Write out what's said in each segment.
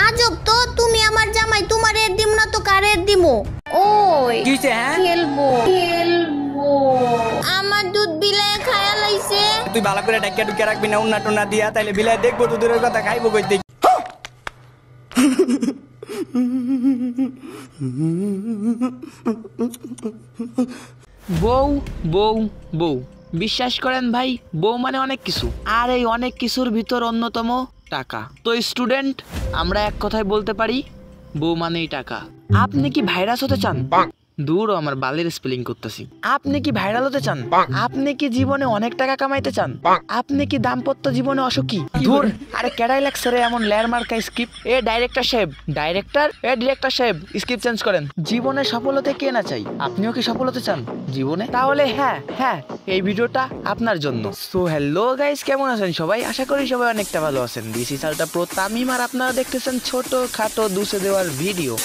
আজব তো, তুমি আমার জামাই, তোমার এর দিম না তো কারের দিমো? ওই খেলবো খেলবো, আমার দুধ বিলায় খায়া লাইছে। তুই ভালো করে ডাক্কা টুকে রাখবি না উন্না টুন্না দিয়া, তাইলে বিলাই দেখবো দুধের কথা খাইবো কই দেখ। বউ বউ বউ, বিশ্বাস করেন ভাই, বউ মানে অনেক কিছু, আর এই অনেক কিছুর ভিতর অন্যতম টাকা। তো স্টুডেন্ট, আমরা এক কথায় বলতে পারি বউ মানেই টাকা। আপনি কি ভাইরাস হতে চান? দূর, আমার বালের স্পেলিং করতেছি। আপনি কি ভাইরাল হতে চান? আপনি কি জীবনে অনেক টাকা কামাইতে চান? আপনি কি দাম্পত্য জীবনে অসুখী? দূর, আরে কেডাই লাগছে রে এমন লেয়ার মার্কা স্কিপ? এ ডাইরেক্টর সাহেব, ডিরেক্টর সাহেব, স্কিপ চেঞ্জ করেন। জীবনে সফল হতে কে না চাই? আপনিও কি সফল হতে চান জীবনে? তাহলে হ্যাঁ এই ভিডিওটা আপনার জন্য। সো হ্যালো গাইস, কেমন আছেন সবাই? আশা করি সবাই অনেকটা ভালো আছেন। দিস ইজ আলটা প্রো তামিম, আর আপনারা দেখতেছেন ছোট খাটো দুসে দেওয়ার ভিডিও।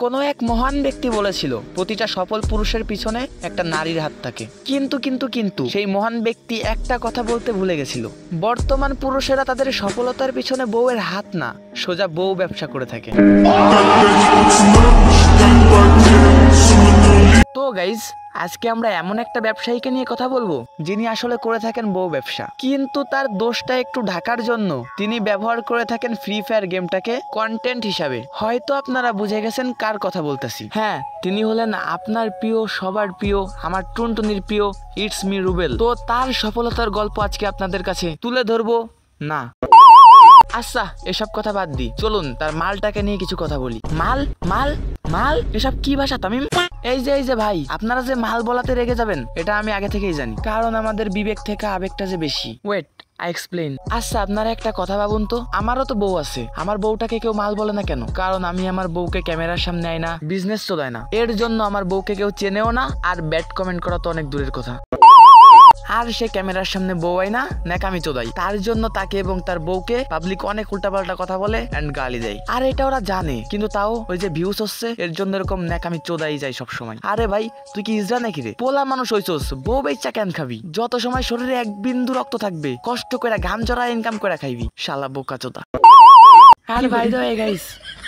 কোনো এক মহান ব্যক্তি বলেছিল, প্রতিটা সফল পুরুষের পিছনে একটা নারীর হাত থাকে। কিন্তু সেই মহান ব্যক্তি একটা কথা বলতে ভুলে গেছিল। বর্তমান পুরুষেরা তাদের সফলতার পিছনে বউয়ের হাত না, সোজা বউ ব্যবসা করে থাকে। তো গাইজ, আজকে আমরা এমন একটা ব্যবসায়ীকে নিয়ে কথা বলবো যিনি আসলে করে থাকেন বউ ব্যবসা, কিন্তু তার দোষটা একটু ঢাকার জন্য তিনি ব্যবহার করে থাকেন ফ্রি ফায়ার গেমটাকে কন্টেন্ট হিসাবে। হয়তো আপনারা বুঝে গেছেন কার কথা বলতেছি। হ্যাঁ, তিনি হলেন আপনার প্রিয়, সবার প্রিয়, আমার টুনটুনির প্রিয়, ইটস মি রুবেল। তো তার সফলতার গল্প আজকে আপনাদের কাছে তুলে ধরবো না। আচ্ছা, এসব কথা বাদ দি, চলুন তার মালটাকে নিয়ে কিছু কথা বলি। মাল মাল মাল, এসব কি ভাষা তামিম? এই যে ভাই, আপনারা যে মাল বলাতে রেগে যাবেন এটা আমি আগে থেকেই জানি, কারণ আমাদের বিবেক থেকে আবেগটা যে বেশি। Wait, I explain. আচ্ছা, আপনারা একটা কথা ভাবুন তো, আমারও তো বউ আছে, আমার বউটাকে কেউ মাল বলে না কেন? কারণ আমি আমার বউকে ক্যামেরার সামনে আই না, বিজনেস চলায় না, এর জন্য আমার বউকে কেউ চেনেও না, আর ব্যাড কমেন্ট করা তো অনেক দূরের কথা। আর সে ক্যামেরার সামনে বউ আয় না, ন্যাকামি চোদাই, তার জন্য তাকে এবং তার বউকে পাবলিক অনেক উল্টাপাল্টা কথা বলে এন্ড গালি দেয়। আর এটা ওরা জানে, কিন্তু তাও ওই যে ভিউস হচ্ছে এর জন্য এরকম ন্যাকামি চোদাই যায় সব সময়। আরে ভাই, তুই কি ইজরা নাকি রে? পোলা মানুষ হইছস, বউ বেচা কেন খাবি? যত সময় শরীরে এক বিন্দু রক্ত থাকবে কষ্ট করে ঘাম জড়া ইনকাম করে খাইবি, শালা বোকা চোদা। আর ভাই দো গাইস,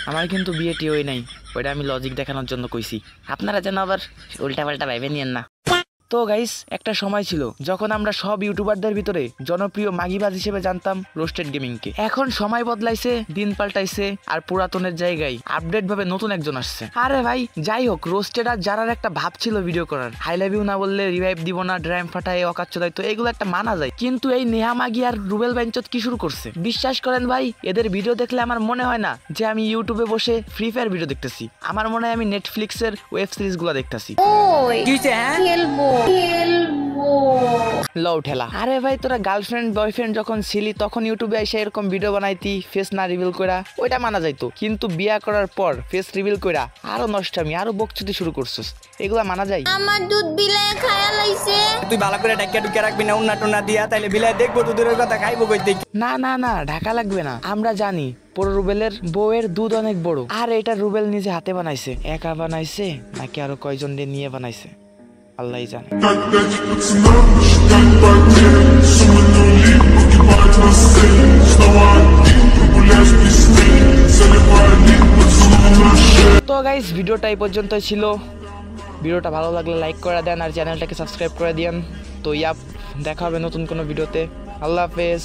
আমার কিন্তু বিয়ে টিওই নাই, ওইটা আমি লজিক দেখানোর জন্য কইছি, আপনারা যেন আবার উল্টাপাল্টা ভাইবে নিয়েন না। তো গাইস, একটা সময় ছিল যখন আমরা সব ইউটিউবারদের ভিতরে জনপ্রিয় মাগিবাজ হিসেবে জানতাম রোস্টেড গেমিং কে। এখন সময় বদলাইছে, দিন পাল্টাইছে, আর পুরাতনের জায়গায় আপডেট ভাবে নতুন একজন আসছে। আরে ভাই, যাই হোক, রোস্টেড আর যারার একটা ভাব ছিল ভিডিও করার, হাই লাভ ইউ না বললে রিভাইভ দিব না, ড্রাম ফাটায় অকাচ্চদাই, তো এগুলো একটা মানা যায়। কিন্তু এই নেহা মাগি আর রুবেল বাইনচত কি শুরু করছে? বিশ্বাস করেন ভাই, এদের ভিডিও দেখলে আমার মনে হয় না যে আমি ইউটিউবে বসে ফ্রি ফায়ার ভিডিও দেখতেছি, আমার মনে হয় আমি নেটফ্লিক্সের ওয়েব সিরিজ গুলো দেখতেছি। ওই খেলবো খেলবো, লও ঠেলা। আরে ভাই, তোরা গার্লফ্রেন্ড বয়ফ্রেন্ড যখন ছিলি তখন ইউটিউবে এসে এরকম ভিডিও বানাইতি ফেস না রিভিল করা, ওইটা মানা যাইতো। কিন্তু বিয়া করার পর ফেস রিভিল করা আরো নষ্টামি, আরো বকচুদি শুরু করছিস, এগুলা মানা যায়? আমার দুধ বিলায় খায়া লাইছে। তুই ভালো করে ডাক্কা টুকে রাখবি না উন্না টুন্না দিয়া, তাইলে বিলাই দেখবো দুধের কথা খাইবো কই দেখ। না, ঢাকা লাগবে না, আমরা জানি পুরো রুবেলের বউয়ের দুধ অনেক বড়। আর এটা রুবেল নিজে হাতে বানাইছে, একা বানাইছে নাকি আরো কয়জন দিয়ে নিয়ে বানাইছে আল্লাহই জানে। তো গাইস, ভিডিওটা এই পর্যন্তই ছিল। ভিডিওটা ভালো লাগলে লাইক করে দেন আর চ্যানেলটাকে সাবস্ক্রাইব করে দিন। তো দেখা হবে নতুন কোনো ভিডিওতে। আল্লাহ হাফেজ।